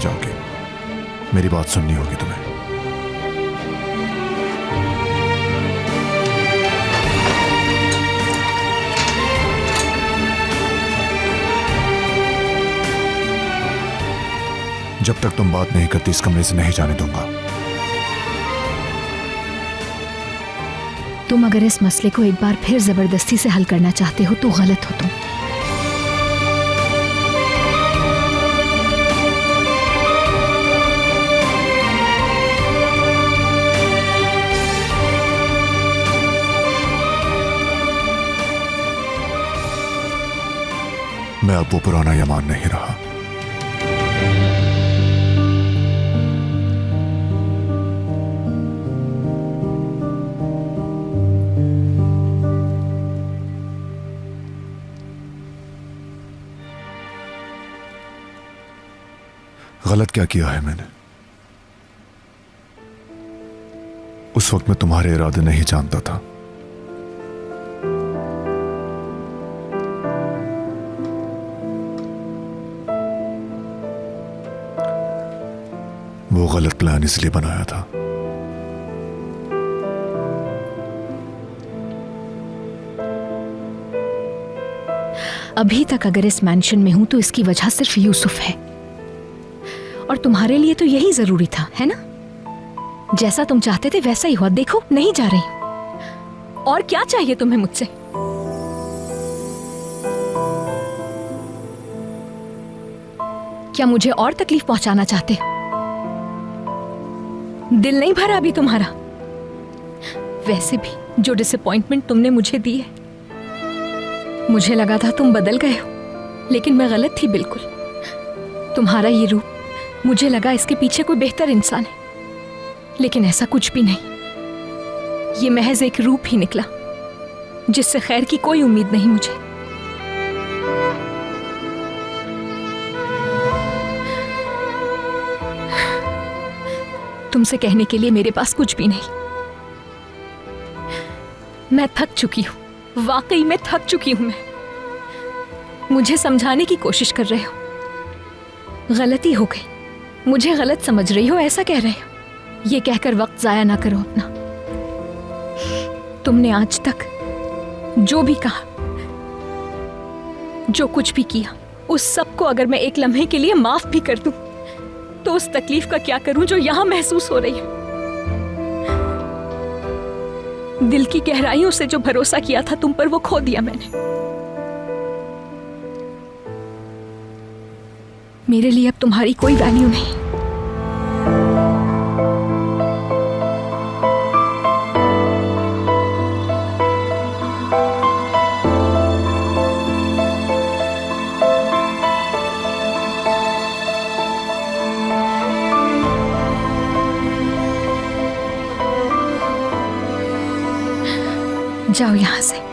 जाओगी? मेरी बात सुननी होगी तुम्हें। जब तक तुम बात नहीं करती इस कमरे से नहीं जाने दूंगा। तुम अगर इस मसले को एक बार फिर जबरदस्ती से हल करना चाहते हो तो गलत हो तुम। मैं अब वो पुराना यमान नहीं रहा। गलत क्या किया है मैंने? उस वक्त मैं तुम्हारे इरादे नहीं जानता था। वो गलत प्लान इसलिए बनाया था। अभी तक अगर इस मैंशन में हूं तो इसकी वजह सिर्फ यूसुफ है, और तुम्हारे लिए तो यही जरूरी था, है ना? जैसा तुम चाहते थे वैसा ही हुआ। देखो, नहीं जा रही हूं। और क्या चाहिए तुम्हें मुझसे? क्या मुझे और तकलीफ पहुंचाना चाहते हो? दिल नहीं भरा अभी तुम्हारा? वैसे भी जो डिसअपॉइंटमेंट तुमने मुझे दी है, मुझे लगा था तुम बदल गए हो, लेकिन मैं गलत थी बिल्कुल। तुम्हारा ये रूप, मुझे लगा इसके पीछे कोई बेहतर इंसान है, लेकिन ऐसा कुछ भी नहीं। ये महज एक रूप ही निकला जिससे खैर की कोई उम्मीद नहीं मुझे। तुमसे कहने के लिए मेरे पास कुछ भी नहीं। मैं थक चुकी हूं, वाकई में थक चुकी हूं मैं। मुझे समझाने की कोशिश कर रहे हो, गलती हो गई, मुझे गलत समझ रही हो, ऐसा कह रहे हो। ये कहकर वक्त जाया ना करो अपना। तुमने आज तक जो भी कहा, जो कुछ भी किया, उस सब को अगर मैं एक लम्हे के लिए माफ भी कर दूं, तो उस तकलीफ का क्या करूं जो यहां महसूस हो रही है। दिल की गहराइयों से जो भरोसा किया था तुम पर, वो खो दिया मैंने। मेरे लिए अब तुम्हारी कोई वैल्यू नहीं। जाओ यहां से।